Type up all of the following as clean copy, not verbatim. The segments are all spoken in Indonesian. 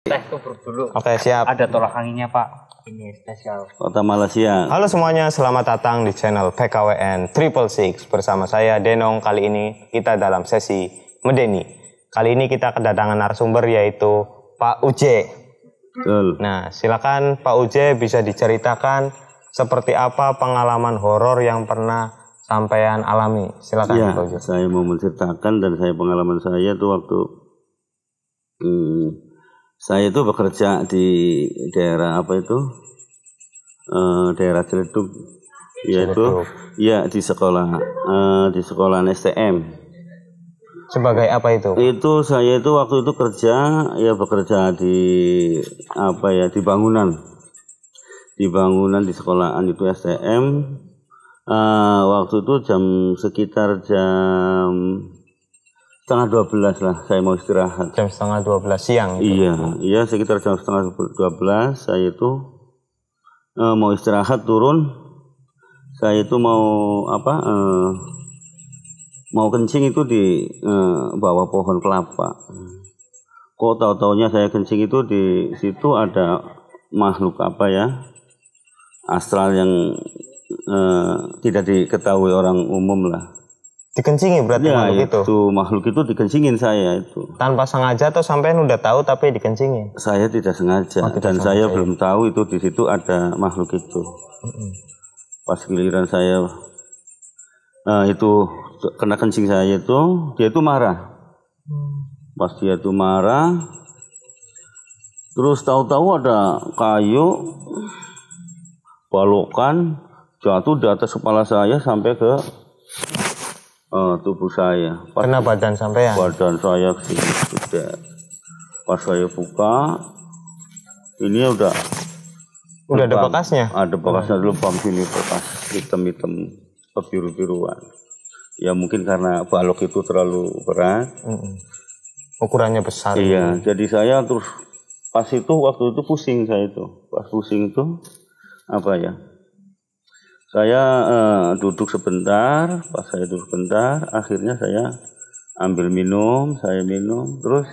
Tes tubruk dulu. Oke, siap. Ada tolak anginnya, Pak. Ini spesial. Kota Malaysia. Halo semuanya, selamat datang di channel PKWN 666. Bersama saya Denong. Kali ini kita dalam sesi Medeni. Kali ini kita kedatangan narasumber yaitu Pak Uje. Betul. Nah, silakan Pak Uje bisa diceritakan seperti apa pengalaman horor yang pernah sampean alami. Silakan Ya, Pak Uje. saya mau menceritakan dan pengalaman saya itu waktu saya itu bekerja di daerah apa itu? Daerah Ciledug. Yaitu ya di sekolahan STM. Sebagai apa itu? Itu saya itu waktu itu bekerja di di bangunan. Di bangunan di sekolahan itu STM. Waktu itu sekitar jam 11:30 lah saya mau istirahat. Jam 11:30 siang. Iya sekitar jam 11:30 saya itu mau istirahat turun. Saya itu mau kencing itu di bawah pohon kelapa. Kok tahu-taunya saya kencing itu di situ ada makhluk astral yang tidak diketahui orang umum lah. Dikencingi berarti makhluk itu dikencingin saya itu. Tanpa sengaja atau sampean udah tahu tapi dikencingin? Saya tidak sengaja saya belum tahu itu di situ ada makhluk itu. Pas giliran saya itu kena kencing saya itu, dia itu marah. Pas dia itu marah, terus tahu-tahu ada kayu balokan jatuh di atas kepala saya sampai ke tubuh saya. Kena badan sampean? Badan saya sudah. Pas saya buka, ini udah ada bekasnya? Ada bekasnya dulu, sini bekas hitam-hitam kebiru-biruan. Ya mungkin karena balok itu terlalu berat. Ukurannya besar. Iya, jadi saya terus pas itu waktu itu pusing saya itu. Pas pusing itu saya duduk sebentar, pas saya duduk sebentar, akhirnya saya ambil minum, terus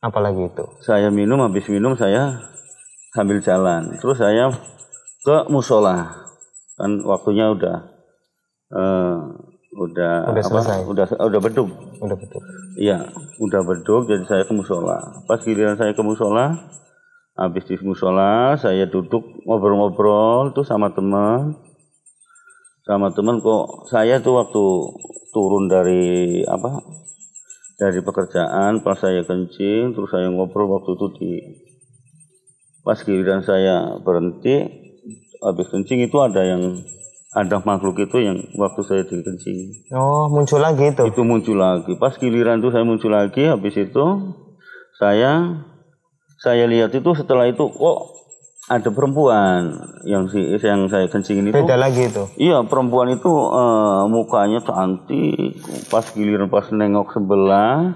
apalagi itu? Saya habis minum saya sambil jalan, terus saya ke musola, kan waktunya udah selesai. Udah beduk. Iya, udah beduk, jadi saya ke musola. Pas giliran saya ke musola, habis di musola saya duduk ngobrol-ngobrol tuh sama teman kok saya tuh waktu turun dari pekerjaan pas saya kencing terus saya ngobrol waktu itu pas giliran saya berhenti habis kencing itu ada makhluk itu yang waktu saya dikencing. Oh, muncul lagi itu? Itu muncul lagi. Pas giliran itu saya muncul lagi, habis itu saya lihat itu setelah itu kok ada perempuan yang saya kencingin itu. Beda lagi itu? Iya, perempuan itu mukanya cantik. Pas giliran pas nengok sebelah,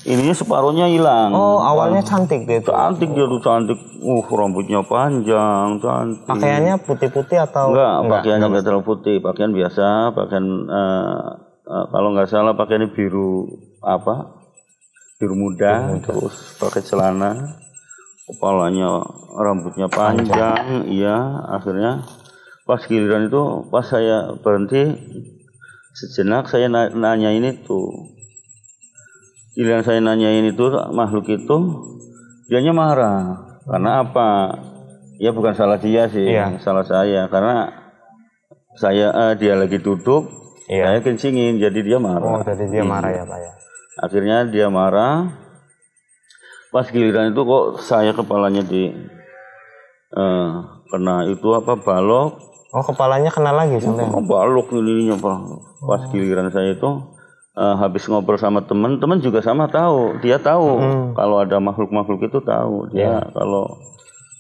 ininya separuhnya hilang. Oh, awalnya cantik dia itu? Cantik dia tuh, cantik. Rambutnya panjang, cantik. Pakaiannya putih-putih atau? Enggak, pakaiannya enggak terlalu putih. Pakaian biasa, kalau nggak salah pakaiannya biru muda. Terus pakai celana. Kepalanya, rambutnya panjang, iya. Akhirnya pas giliran itu, pas saya berhenti sejenak, saya nanyain itu. Giliran saya nanyain itu makhluk itu, dianya marah. Karena apa? Ya bukan salah dia sih, salah saya. Karena dia lagi duduk, saya kencingin, jadi dia marah. Oh, jadi dia marah ya Pak ya? Akhirnya dia marah. Pas giliran itu kok saya kepalanya kena balok. Oh, kepalanya kena lagi sampai? Balok ininya Pak. Pas giliran saya itu habis ngobrol sama teman juga sama tahu. Dia tahu kalau ada makhluk itu tahu. Dia kalau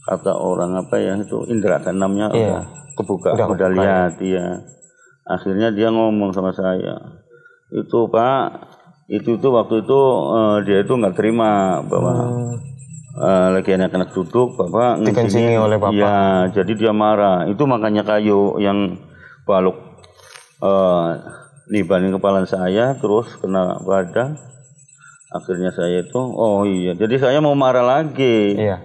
kata orang itu indera keenamnya udah kebuka, udah lihat dia. Akhirnya dia ngomong sama saya. Itu Pak, itu waktu itu dia itu nggak terima bahwa lagi anak-anak duduk Bapak dikencingi oleh Bapak. Iya, jadi dia marah. Itu makanya kayu yang balok nibanin kepala saya terus kena badan. Akhirnya saya itu, oh iya, jadi saya mau marah lagi. Iya.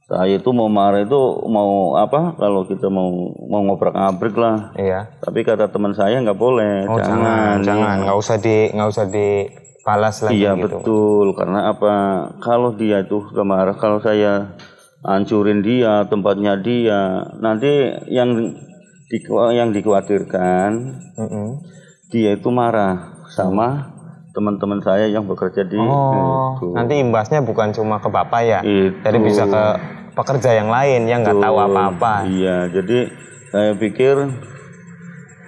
Saya itu mau marah itu mau apa? Kalau kita mau ngobrak-abrik lah. Iya. Tapi kata teman saya nggak boleh. Oh jangan, nggak usah dibalas lagi iya, gitu. betul, karena apa? Kalau dia itu sudah marah, kalau saya hancurin dia, tempatnya dia, nanti yang dikhawatirkan dia itu marah sama teman-teman saya yang bekerja di itu. Nanti imbasnya bukan cuma ke bapak ya, Itu. jadi bisa ke pekerja yang lain yang nggak tahu apa-apa. Iya, jadi saya pikir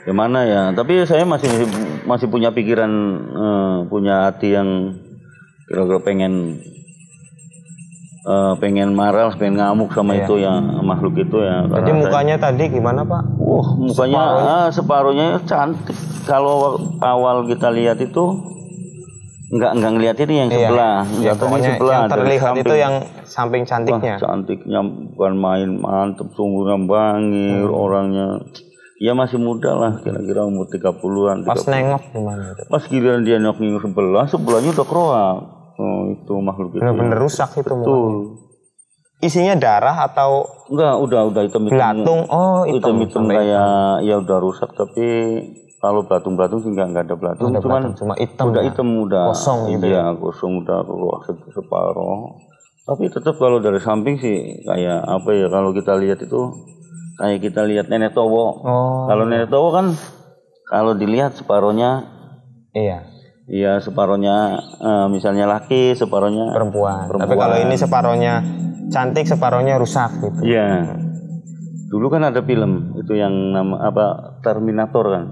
gimana ya, tapi saya masih punya pikiran, punya hati yang kira-kira pengen marah, pengen ngamuk sama itu yang makhluk itu ya. Jadi mukanya tadi gimana Pak? Mukanya separuhnya cantik. Kalau awal kita lihat itu nggak ngeliat ini yang sebelah, ya pokoknya sebelah, yang terlihat itu yang samping cantiknya. Wah, cantiknya bukan main, mantep, sungguhnya bangir, orangnya ya masih muda lah, kira-kira umur 30-an. Pas nengok gimana itu? Pas giliran dia nengok sebelahnya udah keroak. Oh, itu makhluk itu. Bener-bener rusak itu. Betul. Isinya darah atau enggak, udah hitam-hitam. belatung. Oh, hitam kayak ya udah rusak, tapi kalau belatung sih nggak ada belatung, cuma hitam. Udah hitam, udah kosong gitu. Iya, kosong, udah keluar separuh. Tapi tetap kalau dari samping sih kayak apa ya, kalau kita lihat itu kayak kita lihat nenek towo. Kalau nenek towo kan kalau dilihat separuhnya iya separuhnya misalnya laki, separuhnya perempuan. Tapi kalau ini separuhnya cantik, separuhnya rusak gitu. Iya. Dulu kan ada film itu yang nama apa, Terminator kan.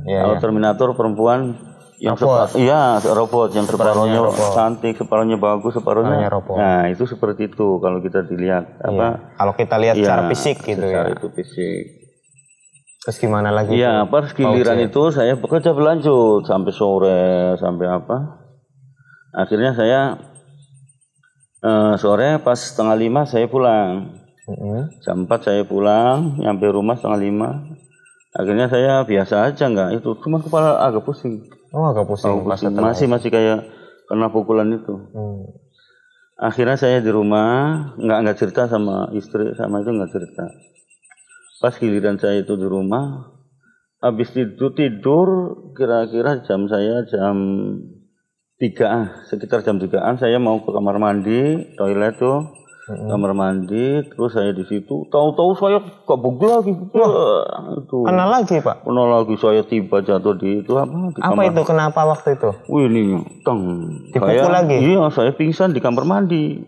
Kalau Terminator perempuan yang robot yang separuhnya cantik, separuhnya bagus, separuhnya robot. Nah, itu seperti itu kalau kita dilihat apa. Kalau kita lihat secara fisik gitu ya. Itu fisik. Terus gimana lagi? Iya, pas giliran itu saya bekerja berlanjut sampai sore, sampai apa. Akhirnya saya sore pas 4:30 saya pulang. Jam 4 saya pulang, nyampe rumah 4:30. Akhirnya saya biasa aja itu, cuma kepala agak pusing. Oh, agak pusing. Masih kayak kena pukulan itu. Akhirnya saya di rumah nggak cerita sama istri, sama itu nggak cerita. Pas giliran saya itu di rumah, habis tidur kira-kira jam 3, sekitar jam 3-an saya mau ke kamar mandi, toilet tuh. Kamar mandi, terus saya di situ, tahu-tahu saya kebuk lagi. Itu. Kena lagi Pak? Kena lagi, saya tiba jatuh di itu apa? Apa itu? Kenapa waktu itu? Wih ini, dipukul lagi? Iya, saya pingsan di kamar mandi.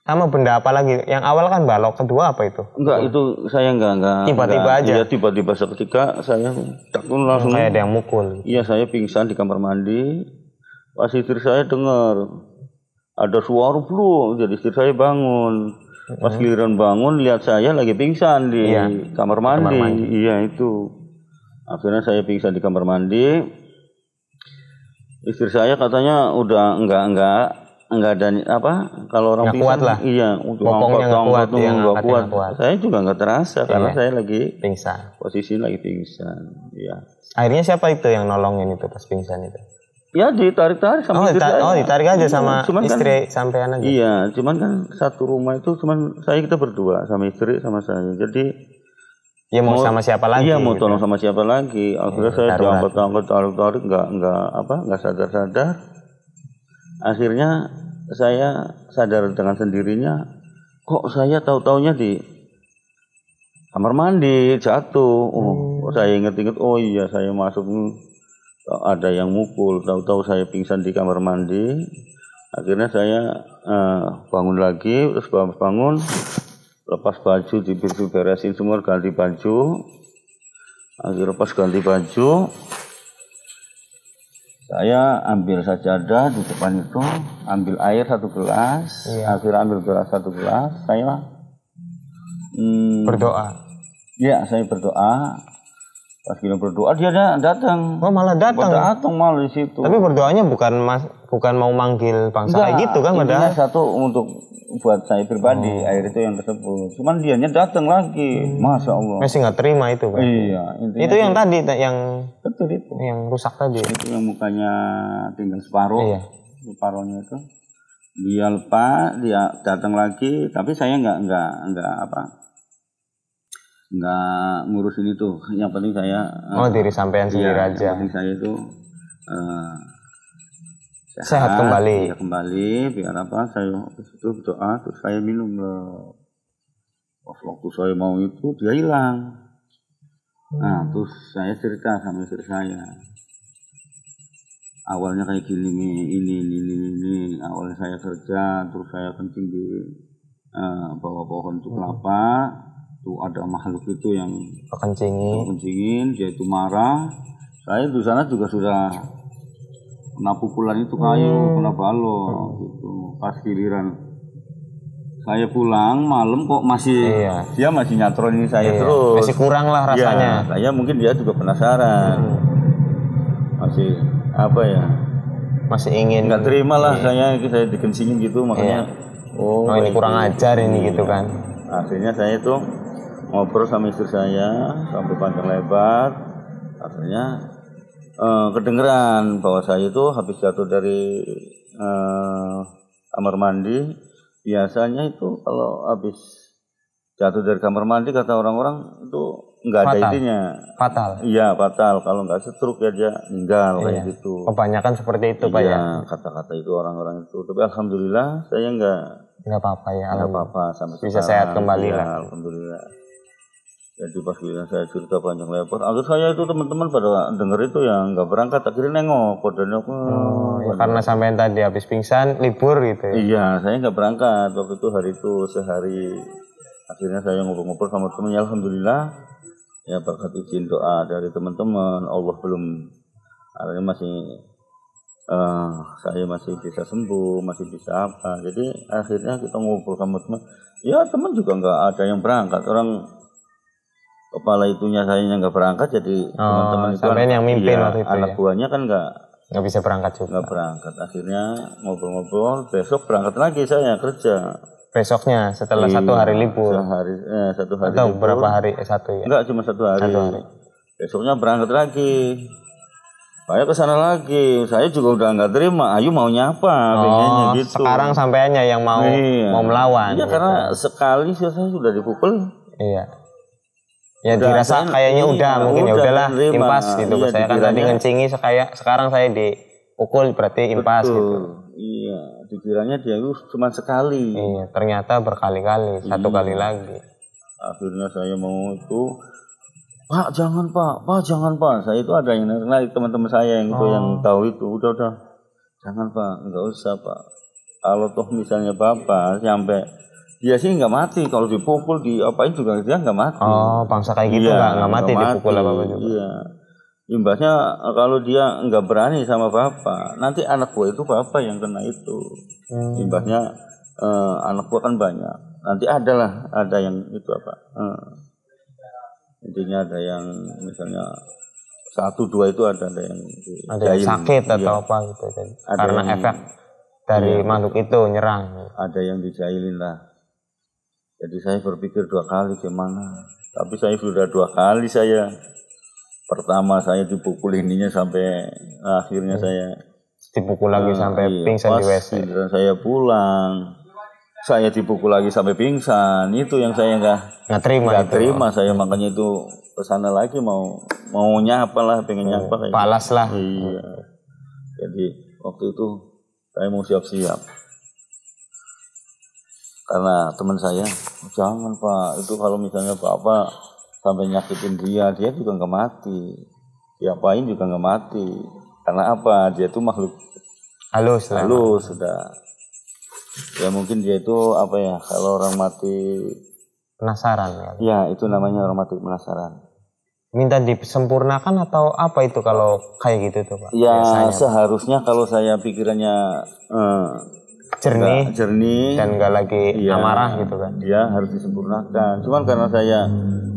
Sama benda apa lagi? Yang awal kan balok, kedua apa itu? Enggak, itu saya enggak. Tiba-tiba aja? Iya, tiba-tiba seketika saya langsung. Kayak ada yang mukul? Iya, saya pingsan di kamar mandi. Pas istri saya dengar ada suara bro, jadi istri saya bangun. Pas giliran bangun lihat saya lagi pingsan di kamar mandi. Iya itu. Akhirnya saya pingsan di kamar mandi. Istri saya katanya udah enggak ada apa, kalau orang pingsan. Kuat lah. Iya, bokongnya enggak kuat. Saya juga enggak terasa karena saya lagi pingsan. Posisi lagi pingsan. Iya. Akhirnya siapa itu yang nolongin itu pas pingsan itu? Ya ditarik-tarik sama istri saya. Oh ditarik aja sama istri sampean aja? Iya, cuman kan satu rumah itu cuman kita berdua sama istri sama saya. Jadi ya mau sama siapa lagi? Iya, mau tolong sama siapa lagi. Akhirnya saya diangkat-angkat, tarik-tarik, nggak sadar-sadar. Akhirnya saya sadar dengan sendirinya, kok saya tahu-taunya di kamar mandi jatuh. Saya inget-inget, oh iya saya masuk ada yang mukul, tahu-tahu saya pingsan di kamar mandi. Akhirnya saya bangun lagi, terus bangun, lepas baju, beresin semua, ganti baju. Akhirnya pas ganti baju, saya ambil sajadah di depan itu, ambil air 1 gelas, akhirnya ambil gelas 1 gelas, saya berdoa. Iya, saya berdoa. Pas kita berdoa dia datang. Oh malah datang. Datang malah di situ. Tapi berdoanya bukan mau manggil bangsa kayak gitu kan? Enggak, satu untuk buat saya pribadi, air itu yang tersebut. Cuman dianya datang lagi. Masya Allah. Masih nggak terima itu Pak? Iya. Itu yang tadi yang betul itu. Yang rusak tadi. Itu yang mukanya tinggal separuh. Iya. separohnya itu. Dia lepas, dia datang lagi, tapi saya nggak ngurusin itu. Yang penting saya diri sampean sendiri aja. Yang penting saya itu sehat kembali. Ya, kembali biar apa? Saya habis itu berdoa, terus saya minum loh. Waktu saya mau itu dia hilang. Nah, terus saya cerita sama istri saya. Awalnya kayak gini nih, ini. Awalnya saya kerja, terus saya kencing di bawah pohon itu kelapa. Tuh ada makhluk itu yang kencingin, dia itu marah. Saya di sana juga sudah kena pukulan itu kayu, kena balok gitu. Pas giliran saya pulang malam kok masih dia masih nyatronin saya terus. Masih kurang lah rasanya. Saya mungkin dia juga penasaran. Masih apa ya? Masih ingin. Nggak terima lah saya dikencingin gitu makanya. Ini kurang ajar ini gitu kan. Akhirnya saya itu ngobrol sama istri saya sampai panjang lebar. Akhirnya kedengeran bahwa saya itu habis jatuh dari kamar mandi. Biasanya itu kalau habis jatuh dari kamar mandi kata orang-orang itu nggak ada intinya. Fatal. Iya fatal. Kalau nggak stroke ya dia meninggal kayak gitu. Kebanyakan seperti itu Pak ya. Kata-kata itu orang-orang itu. Tapi alhamdulillah saya nggak apa-apa ya. Nggak apa-apa sampai bisa sehat kembali lah. Alhamdulillah. Jadi pas saya cerita panjang lebar, akhir saya itu teman-teman pada denger itu yang nggak berangkat, akhirnya nengok, karena sampean tadi habis pingsan libur gitu. Iya, saya nggak berangkat waktu itu hari itu sehari. Akhirnya saya ngobrol-ngobrol sama temennya, alhamdulillah ya berkat izin doa dari teman-teman, Allah belum, akhirnya masih saya masih bisa sembuh, masih bisa apa. Jadi akhirnya kita ngobrol sama teman, ya teman juga nggak ada yang berangkat, orang kepala itunya saya yang nggak berangkat, jadi teman-teman itu yang mimpin waktu itu anak buahnya kan nggak bisa berangkat juga. Nggak berangkat. Akhirnya ngobrol-ngobrol, besok berangkat lagi saya kerja. Besoknya setelah 1 hari libur. Satu hari atau libur. berapa hari? 1 ya? Enggak, cuma 1 hari. Besoknya berangkat lagi. Saya kesana lagi. Saya juga udah nggak terima. Ayu maunya apa? Pengennya gitu. Sekarang sampainya yang mau melawan. Iya, gitu. Karena sekali saya sudah dipukul. Iya. Ya udah, dirasa kayaknya mungkin ya udahlah impas gitu. Saya kan tadi ngencingi, sekarang saya dipukul berarti impas gitu. Iya, dikiranya dia itu cuma sekali. Iya, ternyata berkali-kali, 1 kali lagi. Akhirnya saya mau itu, Pak jangan Pak. Saya itu ada yang narik teman-teman saya yang itu yang tahu itu, udah. Jangan Pak, nggak usah Pak. Kalau toh misalnya Bapak sampai dia sih nggak mati, kalau dipukul diapain juga dia nggak mati. Bangsa kayak gitu nggak mati dipukul apa juga. Iya. Imbasnya kalau dia nggak berani sama bapak, nanti anak buah itu bapak yang kena itu. Imbasnya anak buah kan banyak. Nanti ada yang itu apa? Intinya ada yang misalnya 1, 2 itu ada yang sakit atau apa gitu. Karena efek dari makhluk itu nyerang. Ada yang dijailin lah. Jadi saya berpikir 2 kali gimana. Tapi saya sudah 2 kali saya. Pertama saya dipukul ininya sampai akhirnya saya dipukul lagi sampai pingsan di WC. Dan saya pulang. Saya dipukul lagi sampai pingsan. Itu yang saya nggak terima. Saya makanya itu kesana lagi mau nyapa lah, pengen nyapa kayak balas lah. Iya. Jadi waktu itu saya mau siap-siap. Karena teman saya, jangan Pak, itu kalau misalnya Bapak sampai nyakitin dia juga nggak mati. Diapain juga nggak mati. Karena apa? Dia itu makhluk halus sudah. Ya mungkin dia itu apa ya? Kalau orang mati penasaran ya. Ya itu namanya orang mati penasaran. Minta disempurnakan atau apa itu kalau kayak gitu tuh Pak? Ya biasanya, seharusnya Pak, kalau saya pikirannya jernih dan nggak lagi amarah gitu kan. Dia harus disempurnakan. Cuman karena saya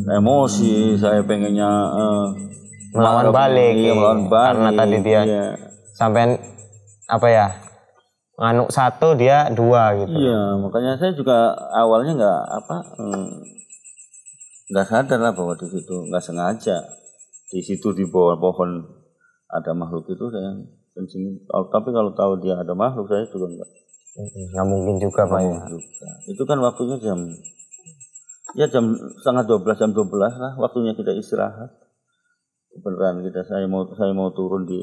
emosi, saya pengennya melawan balik. Karena tadi dia sampai apa ya? Nganuk 1 dia 2 gitu. Iya, makanya saya juga awalnya nggak sadar lah bahwa di situ nggak sengaja di situ di bawah pohon ada makhluk itu. kencing. Tapi kalau tahu dia ada makhluk, saya juga enggak. Nggak mungkin juga Pak ya. Juga. Itu kan waktunya jam 11:30, jam 12 lah waktunya kita istirahat. Beneran saya mau turun di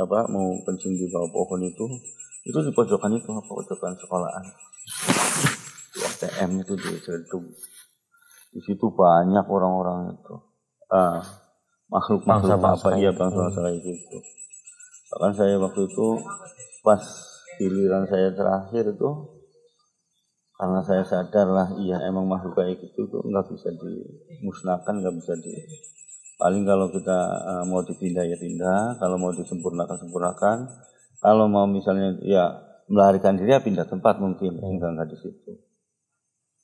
mau kencing di bawah pohon itu di pojokan itu, pojokan sekolahan. Di STM itu di Jedung. Di situ banyak orang-orang itu. Makhluk-makhluk bangsa kayak gitu. Bahkan saya waktu itu pas giliran saya terakhir itu, karena saya sadar lah, iya emang makhluk kayak gitu tuh nggak bisa dimusnahkan, nggak bisa paling kalau kita mau dipindah ya pindah, kalau mau disempurnakan, kalau mau misalnya ya melarikan diri ya pindah tempat mungkin, enggak di situ.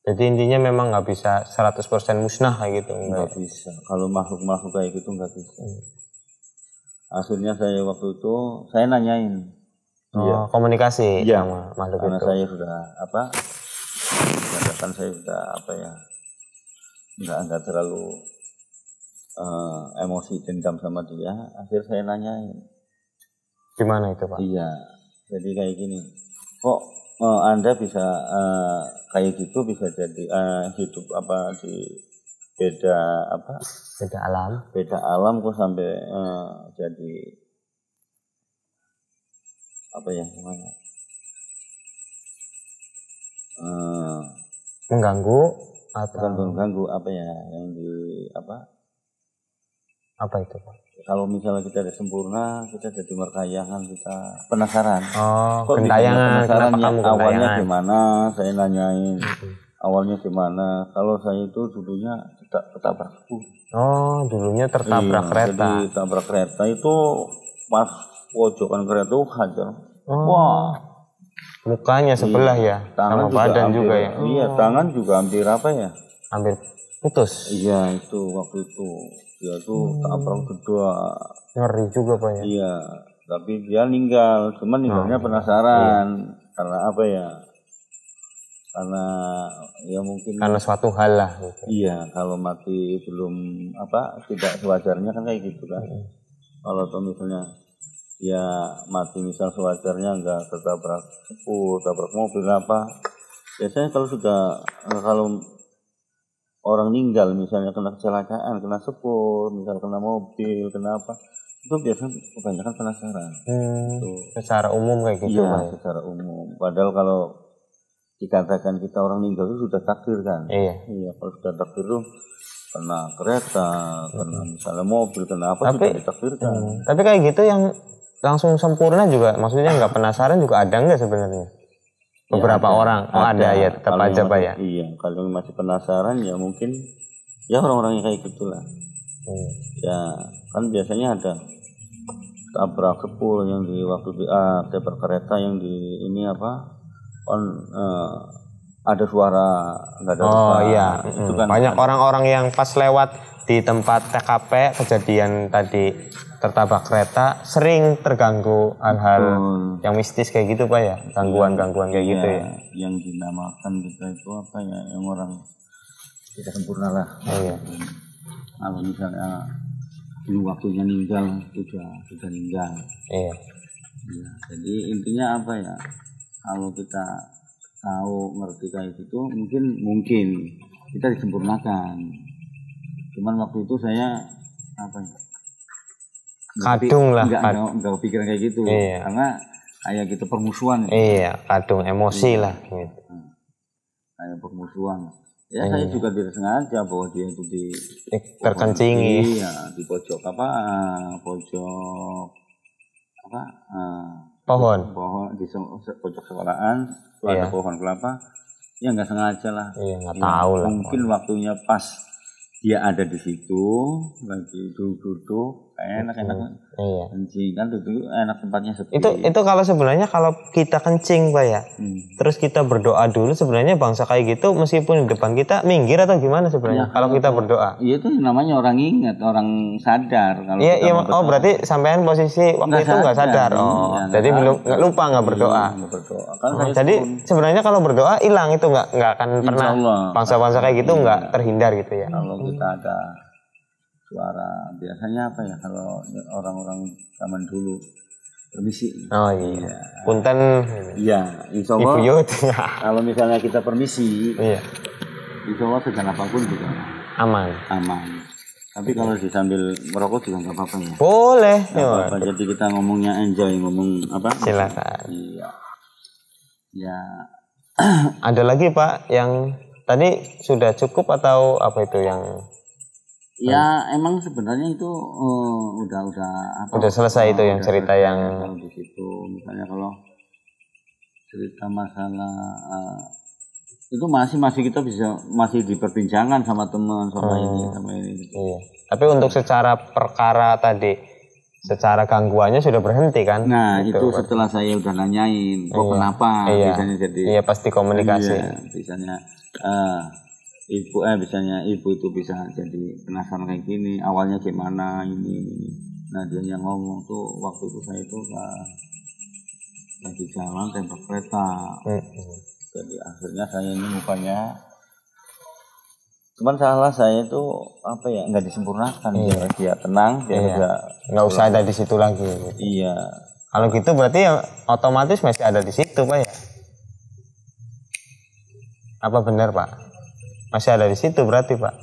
Jadi intinya memang nggak bisa 100% musnah kayak gitu. Nggak bisa. Kalau makhluk nggak gitu nggak bisa. Akhirnya saya waktu itu saya nanyain. Komunikasi sama makhluk karena itu. Saya sudah katakan saya sudah nggak terlalu emosi dendam sama dia. Akhirnya saya nanyain. Gimana itu Pak? Iya. Jadi kayak gini. Kok Anda bisa kayak gitu, bisa jadi hidup di beda alam kok sampai jadi gimana? Mengganggu atau bukan mengganggu yang apa itu Pak? Kalau misalnya kita ada sempurna, kita jadi merkayangan, kita penasaran. Kok gentayangan, kenapa kamu awalnya gimana? Saya nanyain. Awalnya gimana? Kalau saya itu dulunya ketabrak. Dulunya tertabrak kereta. Jadi tabrak kereta itu pas pojokan kereta itu hajar. Wah. Mukanya sebelah ya, sama badan juga ya. Iya, tangan juga hampir hampir putus. Iya, itu waktu itu. Dia tuh tabrak kedua. Ngeri juga Pak ya. Iya, tapi dia meninggal. Cuman meninggalnya penasaran. Iya. Karena karena ya mungkin karena suatu hal lah gitu. Iya, kalau mati belum tidak sewajarnya kan kayak gitu kan. Kalau misalnya ya mati misal sewajarnya enggak tertabrak tabrak mobil biasanya kalau orang meninggal misalnya kena kecelakaan, kena misal kena mobil, kenapa itu biasanya kebanyakan penasaran. Secara umum kayak gitu. Iya, secara umum. Padahal kalau dikatakan kita orang meninggal itu sudah takdir kan. Iya, kalau sudah takdir itu kena kereta, kena misalnya mobil, kena sudah ditakdirkan. Tapi kayak gitu yang langsung sempurna juga, maksudnya nggak penasaran juga ada nggak sebenarnya? Beberapa orang ada ya, tetap aja Pak ya. Iya, kalau masih penasaran ya mungkin ya orang-orang yang kayak gitulah. Ya kan biasanya ada tabrak yang di waktu tabrak kereta yang di ini ada suara nggak ada suara. Iya. Itu kan banyak orang-orang yang pas lewat di tempat TKP kejadian tadi tertabrak kereta sering terganggu hal-hal yang mistis kayak gitu Pak ya, gangguan-gangguan kayak gitu ya. Yang dinamakan kita itu yang orang tidak sempurna lah. Iya. Kalau misalnya belum waktunya meninggal sudah meninggal. Iya. Ya, jadi intinya kalau kita tahu ngerti kayak gitu mungkin kita disempurnakan. Cuman waktu itu saya kadung lah, nggak pikiran kayak gitu. Iya. Karena kayak gitu permusuhan. Iya, kadung emosi lah gitu. Kayak permusuhan. Ya saya juga tidak sengaja bahwa dia itu terkencingi. Iya, di pojok pohon di pojok sekolahan itu ada pohon kelapa. Ya nggak sengaja lah. Iya, nggak tahu lah. Mungkin waktunya pas dia ada di situ lagi duduk enak-enak. Iya. Kencing kan itu enak tempatnya sepi. Itu kalau sebenarnya kalau kita kencing Pak ya. Terus kita berdoa dulu sebenarnya bangsa kayak gitu meskipun di depan kita minggir atau gimana sebenarnya kalau kita berdoa. Iya itu namanya orang ingat, orang sadar kalau iya, berarti sampean posisi waktu itu enggak sadar. Jadi belum lupa enggak berdoa. Kan jadi sebenarnya kalau berdoa hilang itu enggak akan pernah bangsa-bangsa kayak gitu enggak terhindar gitu ya. Kalau kita ada suara biasanya kalau orang-orang zaman dulu permisi. Oh iya. Punten. Iya, insya Ibu Allah. Yud. Kalau misalnya kita permisi, Iya. insya Allah segan apapun juga Aman. aman. Tapi kalau sambil merokok juga nggak apa-apa ya. Boleh. Nggak apa-apa. Jadi kita ngomongnya enjoy, ngomong apa? Silakan. Iya. Ya. Ada lagi Pak yang tadi sudah cukup atau apa itu yang Ya emang sebenarnya itu udah apa? udah selesai itu yang udah cerita selesai yang kalau di situ. Misalnya kalau cerita masalah itu masih kita masih diperbincangan sama teman sama ini gitu. iya. Tapi untuk secara perkara tadi, secara gangguannya sudah berhenti kan? Nah Gitu, itu setelah saya udah nanyain, kok Iya. kenapa Iya. biasanya jadi Iya pasti komunikasi. Iya, misalnya misalnya ibu itu bisa jadi penasaran kayak gini, awalnya gimana ini. Nah dia yang ngomong tuh waktu itu saya itu lagi jalan tembak kereta. Jadi akhirnya saya ini mukanya, cuman salah saya itu apa ya, nggak disempurnakan. Dia tenang, dia Nggak usah ada di situ lagi. Iya. Kalau gitu berarti ya otomatis masih ada di situ Pak ya? Apa benar Pak? Masih ada di situ berarti Pak?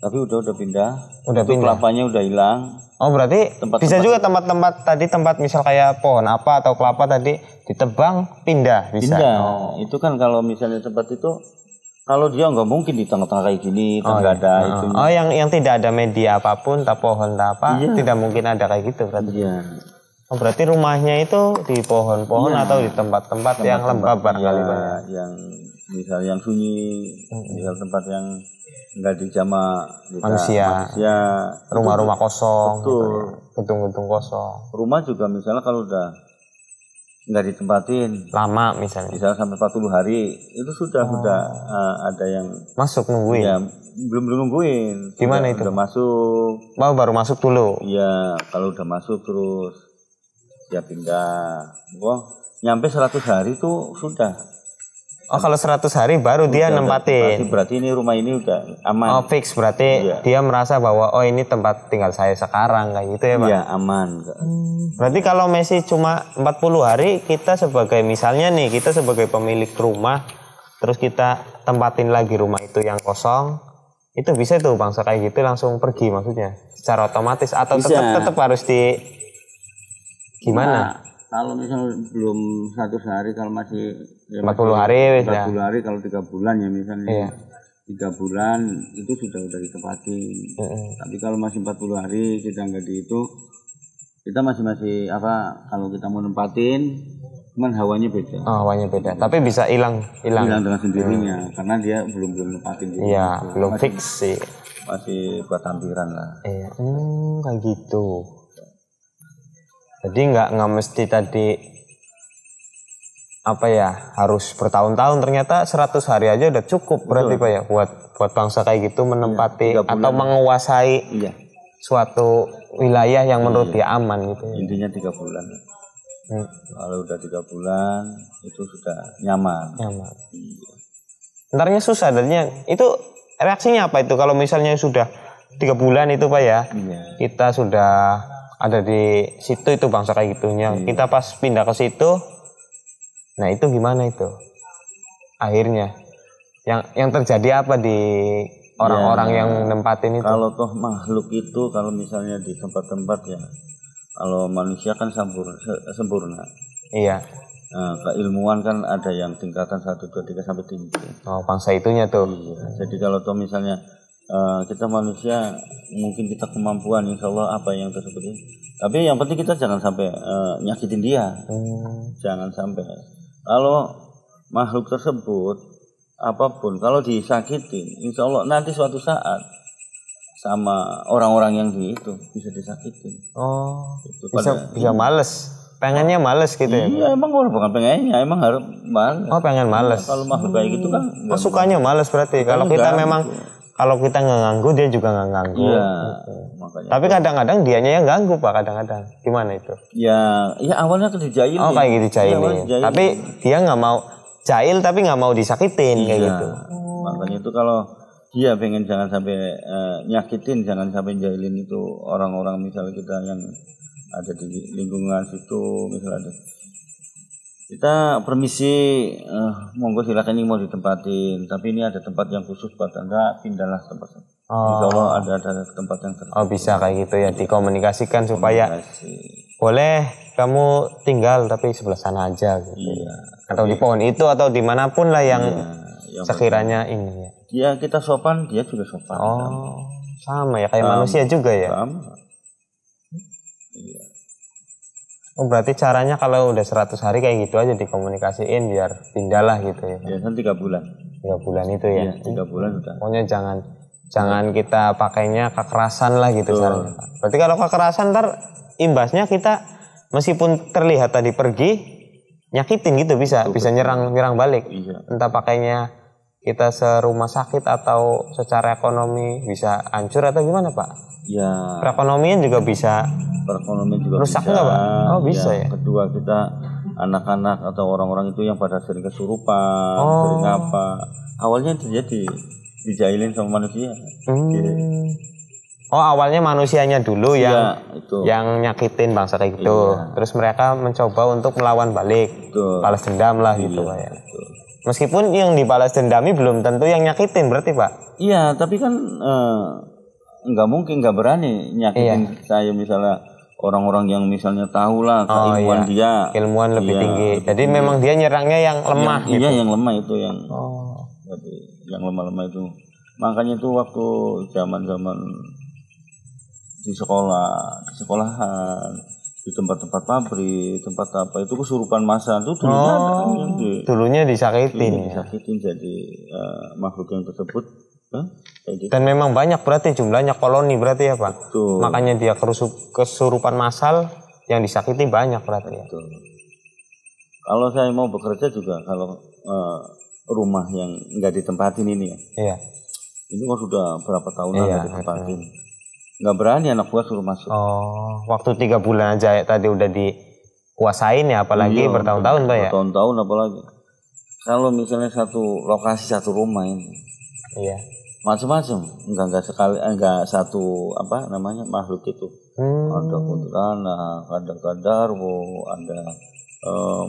Tapi udah pindah. Udah itu pindah. kelapanya udah hilang. Oh berarti bisa juga tempat-tempat tadi, tempat misal kayak pohon apa atau kelapa tadi ditebang pindah bisa. Pindah. Itu kan kalau misalnya tempat itu, kalau dia nggak mungkin di tengah-tengah kayak gini, nggak ada itu. Oh yang tidak ada media apapun, tak pohon tak apa, tidak mungkin ada kayak gitu berarti. Iya. Oh, berarti rumahnya itu di pohon-pohon atau di tempat-tempat yang lembab barangkali Pak ya? Yang misal yang sunyi, misal tempat yang nggak dijamah manusia, rumah-rumah kosong, betul. Gedung-gedung kosong. Rumah juga misalnya kalau udah nggak ditempatin lama misalnya sampai 40 hari itu sudah ada yang masuk nungguin. Ya, belum nungguin. Gimana itu? Udah masuk. Baru masuk dulu. Iya, kalau udah masuk terus siap pindah. Wah, nyampe 100 hari tuh sudah. Oh, kalau 100 hari baru dia nempatin. Berarti ini rumah ini udah aman. Oh, fix berarti dia merasa bahwa oh ini tempat tinggal saya sekarang kayak gitu ya, Pak. Iya, aman. Berarti kalau masih cuma 40 hari kita sebagai misalnya nih, kita sebagai pemilik rumah terus kita tempatin lagi rumah itu yang kosong, itu bisa tuh bangsa kayak gitu langsung pergi maksudnya secara otomatis atau tetap harus di gimana? Nah, kalau misalnya belum 100 hari, kalau masih 40 hari 40 hari, kalau 3 bulan ya misalnya 3 bulan itu sudah ditempatin. Tapi kalau masih 40 hari kita nggak di itu, kita masih apa, kalau kita mau nempatin cuman hawanya beda. Oh, hawanya beda. Tapi bisa hilang dengan sendirinya karena dia belum nempatin juga. Iya, belum masih, fix sih. Masih buat tampiran lah. Iya, kayak gitu. Jadi nggak mesti tadi apa ya harus bertahun-tahun, ternyata 100 hari aja udah cukup berarti Pak ya buat bangsa kayak gitu menempati atau menguasai suatu wilayah yang menurut dia aman gitu. Intinya 3 bulan. Kalau udah 3 bulan itu sudah nyaman. Entarnya susah dadanya. Itu reaksinya apa itu kalau misalnya sudah 3 bulan itu Pak ya? Kita sudah ada di situ itu bangsa kayak gitunya. Kita pas pindah ke situ, nah itu gimana itu? Akhirnya yang terjadi apa di orang-orang yang nempatin itu? Kalau toh makhluk itu kalau misalnya di tempat-tempat ya, kalau manusia kan sempurna. Iya. Nah, keilmuan kan ada yang tingkatan 1, 2, 3 sampai tinggi. Oh, bangsa itunya tuh. Iya. Jadi kalau toh misalnya kita manusia mungkin kita kemampuan insya Allah apa yang tersebut ini. Tapi yang penting kita jangan sampai nyakitin dia. Jangan sampai. Kalau makhluk tersebut apapun kalau disakitin insya Allah nanti suatu saat sama orang-orang yang di itu bisa disakitin. Oh, itu bisa males. Pengennya males gitu ya? Iya, emang bukan pengennya, emang harus males. Oh, pengen males. Nah, kalau makhluk kayak gitu kan sukanya males berarti. Kalau kita memang kalau kita nggak ganggu, dia juga nggak ganggu. Iya. Makanya. Tapi kadang-kadang dianya yang ganggu Pak, kadang-kadang. Gimana itu? Ya awalnya kan dijailin. Oh, kayak gitu dijailin. Tapi dia nggak mau jail, tapi nggak mau disakitin kayak gitu. Makanya itu kalau dia pengen jangan sampai nyakitin, jangan sampai jailin itu orang-orang misalnya kita yang ada di lingkungan situ misalnya. Kita permisi, monggo silakan ini mau ditempatin, tapi ini ada tempat yang khusus buat Anda, pindahlah tempat. Insya Allah ada tempat yang tertentu. Oh bisa kayak gitu ya, dikomunikasikan supaya boleh kamu tinggal tapi sebelah sana aja gitu. Iya. Atau di pohon itu atau dimanapun lah yang yang sekiranya ini ya. Dia kita sopan, dia juga sopan. Oh sama ya kayak manusia juga ya. Sama. Iya. Oh berarti caranya kalau udah 100 hari kayak gitu aja dikomunikasiin biar pindah lah gitu ya. Ya kan 3 bulan. 3 bulan itu ya. Iya, 3 bulan sudah. Pokoknya jangan kita pakainya kekerasan lah gitu caranya. Berarti kalau kekerasan ntar imbasnya kita meskipun terlihat tadi pergi nyakitin gitu bisa nyerang balik. Iya. Entah pakainya kita serumah sakit atau secara ekonomi bisa hancur atau gimana Pak? Ya. Perekonomian juga bisa. Perekonomian juga rusak bisa. Nggak Pak? Oh bisa ya. Kedua kita anak-anak atau orang-orang itu yang pada sering kesurupan, sering apa. Awalnya terjadi dijailin sama manusia. Oh awalnya manusianya dulu Iya, yang nyakitin bangsa kayak gitu. Iya. Terus mereka mencoba untuk melawan balik, balas dendam lah gitu Pak ya. Meskipun yang dibalas dendami belum tentu yang nyakitin berarti Pak. Iya, tapi kan nggak mungkin, nggak berani nyakitin saya misalnya orang-orang yang misalnya tahu lah keilmuan dia. Ilmuwan lebih tinggi. Jadi memang dia nyerangnya yang lemah gitu. Iya, yang lemah itu yang. Jadi yang lemah-lemah itu. Makanya itu waktu zaman-zaman di sekolahan, di tempat-tempat pabrik, tempat apa itu kesurupan massa itu dulunya dulunya disakitin. Disakitin jadi makhluk yang tersebut. Gitu. Dan memang banyak berarti jumlahnya koloni berarti ya Pak. Betul. Makanya dia kesurupan massal yang disakiti banyak berarti ya. Betul. Kalau saya mau bekerja juga kalau rumah yang nggak ditempatin ini ya. Iya. Ini kok sudah berapa tahun nggak ditempatin. Nggak berani anak buah suruh masuk. Oh, waktu 3 bulan aja tadi udah dikuasain ya, apalagi bertahun-tahun Pak ya? Bertahun-tahun apalagi. Kalau misalnya satu lokasi, satu rumah ini. Iya. Macam-macam. Enggak sekali, enggak satu apa namanya makhluk itu. Ada kuntilanak, ada kadarwo, ada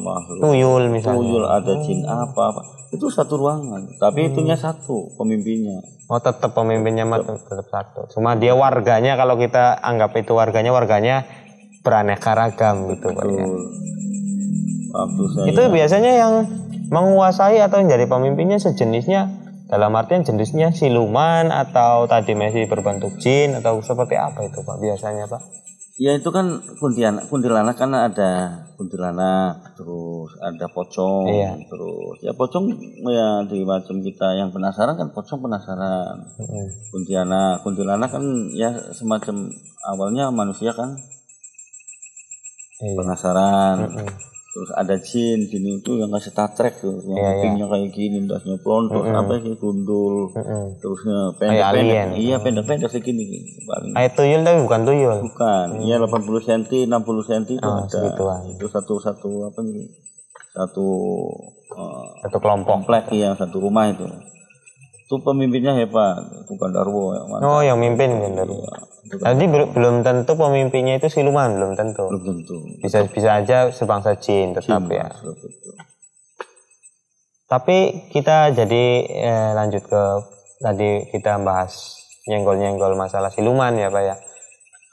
makhluk. Tuyul misalnya. Tuyul, ada jin apa. Itu satu ruangan. Tapi itunya satu, pemimpinnya. Oh tetap pemimpinnya tetap satu. Cuma dia warganya kalau kita anggap itu warganya beraneka ragam gitu Pak ya. Itu biasanya yang menguasai atau menjadi pemimpinnya sejenisnya dalam artian jenisnya siluman atau tadi masih berbentuk jin atau seperti apa itu Pak biasanya Pak? Ya itu kan kuntilanak kan ada kuntilanak, terus ada pocong, terus ya pocong ya di macam kita yang penasaran kan pocong penasaran. Kuntilanak kan ya semacam awalnya manusia kan penasaran. Terus ada jin itu yang ngasih tatrek tuh, yang kupingnya kayak gini, dasnya pelontos, apa sih gundul, terusnya pendek-pendek, pendek-pendek segini. Kayak tuyul tapi bukan tuyul. Bukan, iya 80 cm, 60 cm itu ada. Segituan. Itu satu apa nih? Satu kelompok. Komplek yang satu rumah itu. Itu pemimpinnya hebat, bukan Darwo. Oh, yang mimpin Darwo. Jadi belum tentu pemimpinnya itu siluman, belum tentu. Belum tentu. Bisa aja sebangsa jin tetap ya. Betul. Tapi kita jadi lanjut ke tadi kita bahas nyenggol-nyenggol masalah siluman ya Pak ya.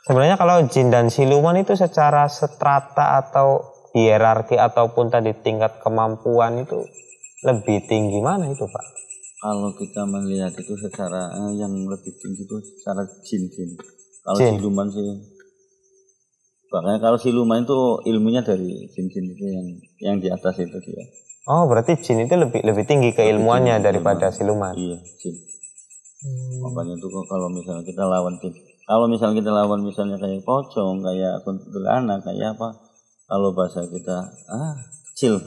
Sebenarnya kalau jin dan siluman itu secara strata atau hierarki ataupun tadi tingkat kemampuan itu lebih tinggi mana itu Pak? Kalau kita melihat itu secara yang lebih tinggi itu secara jin. Kalau siluman sih, makanya kalau siluman itu ilmunya dari jin-jin itu yang di atas itu dia. Oh berarti jin itu lebih tinggi keilmuannya daripada siluman. Iya jin. Makanya itu kalau misalnya kita lawan jin, kalau misalnya kita lawan misalnya kayak pocong, kayak kuntilanak, kayak apa, kalau bahasa kita kecil.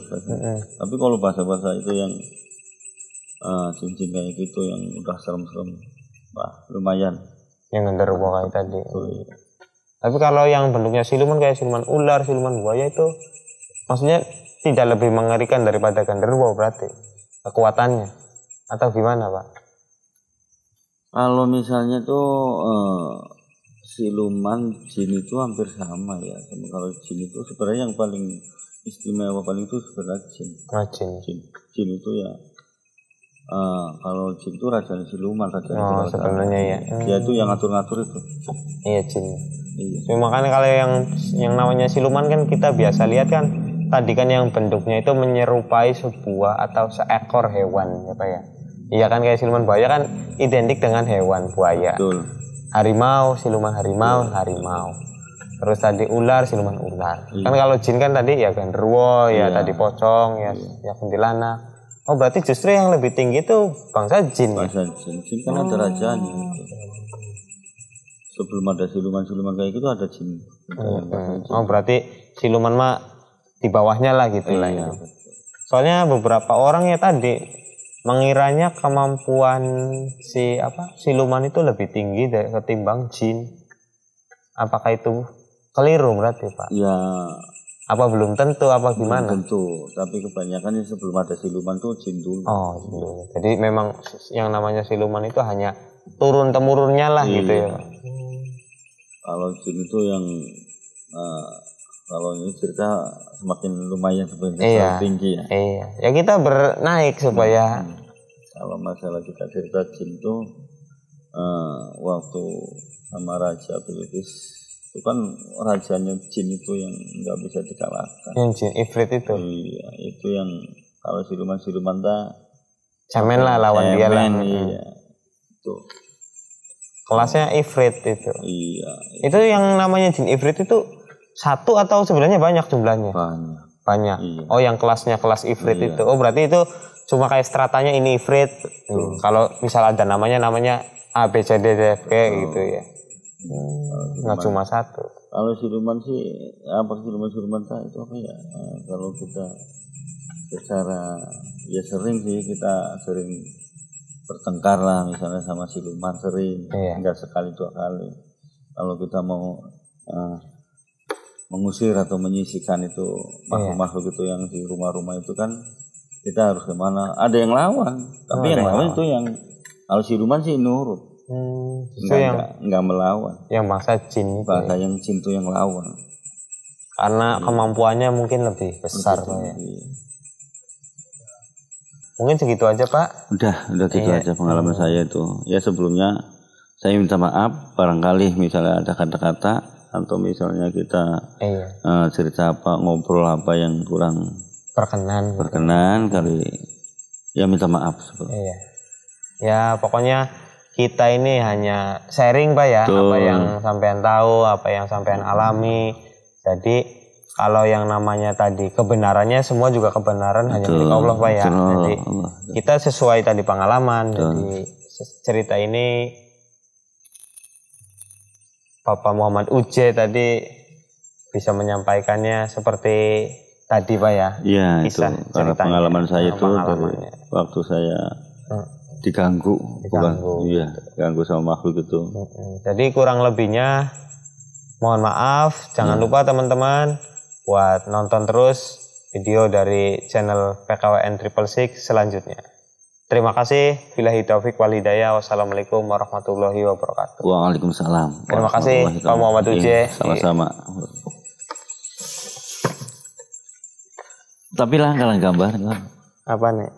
Tapi kalau bahasa itu yang jin-jin kayak gitu yang udah serem-serem, lumayan. Yang genderuwo kayak tadi. Tapi kalau yang bentuknya siluman kayak siluman ular, siluman buaya itu maksudnya tidak lebih mengerikan daripada genderuwo berarti kekuatannya atau gimana Pak? Kalau misalnya itu siluman jin itu hampir sama ya. Kalau jin itu sebenarnya yang paling istimewa paling itu sebenarnya jin. Jin itu ya kalau jin itu raja siluman, sebenarnya ya. Dia itu yang ngatur-ngatur itu. Iya, jin. Iya. Makanya kalau yang namanya siluman kan kita biasa lihat kan tadi kan yang bentuknya itu menyerupai sebuah atau seekor hewan ya Pak ya. Iya kan kayak siluman buaya kan identik dengan hewan buaya. Betul. Harimau, siluman harimau. Terus tadi ular, siluman ular. Kan kalau jin kan tadi ya genderuwo, ya tadi pocong, ya kuntilanak. Oh berarti justru yang lebih tinggi itu bangsa jin. Bangsa jin. Jin kan ada rajanya. Sebelum ada siluman kayak gitu ada jin. Oh berarti siluman mah di bawahnya lah gitu lah ya. Soalnya beberapa orang ya tadi mengiranya kemampuan siluman itu lebih tinggi ketimbang jin. Apakah itu keliru berarti Pak? Ya. Apa belum tentu apa gimana? Belum tentu, tapi kebanyakan sebelum ada siluman tuh jin dulu. Oh, jin dulu. Jadi memang yang namanya siluman itu hanya turun temurunnya lah gitu ya. Kalau jin itu yang kalau ini cerita semakin lumayan sebenarnya tinggi ya. Iya. Ya kita bernaik supaya kalau masalah kita cerita jin itu waktu sama Raja Bilqis itu kan rajanya jin itu yang nggak bisa dikalahkan. Yang jin ifrit itu. Iya, itu yang kalau siluman cemen lah lawan dia lah. Iya. Itu. Kelasnya ifrit itu. Iya. Itu yang namanya jin ifrit itu satu atau sebenarnya banyak jumlahnya? Banyak. Iya. Oh yang kelasnya kelas ifrit itu. Oh berarti itu cuma kayak stratanya ini ifrit. Kalau misal ada namanya A B C D F G gitu ya. Nggak cuma satu. Kalau siluman sih siluman itu apa ya? Kalau kita secara ya sering bertengkar lah misalnya sama siluman sering. Enggak sekali 2 kali. Kalau kita mau mengusir atau menyisihkan itu makhluk-makhluk itu yang di rumah-rumah itu kan kita harus kemana? Ada yang lawan, tapi yang lawan itu yang kalau siluman sih nurut, nggak melawan. Yang bangsa jin, yang jin itu yang lawan. Karena kemampuannya mungkin lebih besar, Pak ya. Mungkin segitu aja Pak. Udah gitu aja pengalaman saya itu. Ya sebelumnya saya minta maaf barangkali misalnya ada kata-kata atau misalnya kita cerita ngobrol apa yang kurang berkenan kali ya minta maaf. Ya pokoknya kita ini hanya sharing Pak ya. Betul. Apa yang sampean tahu, apa yang sampean alami. Jadi kalau yang namanya tadi kebenarannya semua juga kebenaran hanya milik Allah Pak ya. Jadi kita sesuai tadi pengalaman. Jadi cerita ini Bapak Muhammad Uje tadi bisa menyampaikannya seperti tadi Pak ya. Iya itu karena pengalaman saya itu dari waktu saya diganggu. Diganggu sama makhluk itu. Jadi kurang lebihnya mohon maaf. Jangan lupa teman-teman buat nonton terus video dari channel PKWN 666 selanjutnya. Terima kasih. Billahi taufik wal hidayah. Wassalamualaikum warahmatullahi wabarakatuh. Waalaikumsalam. Terima kasih Pak Muhammad Uje. Sama-sama. Tapi lah kalau gambar. Apa nih?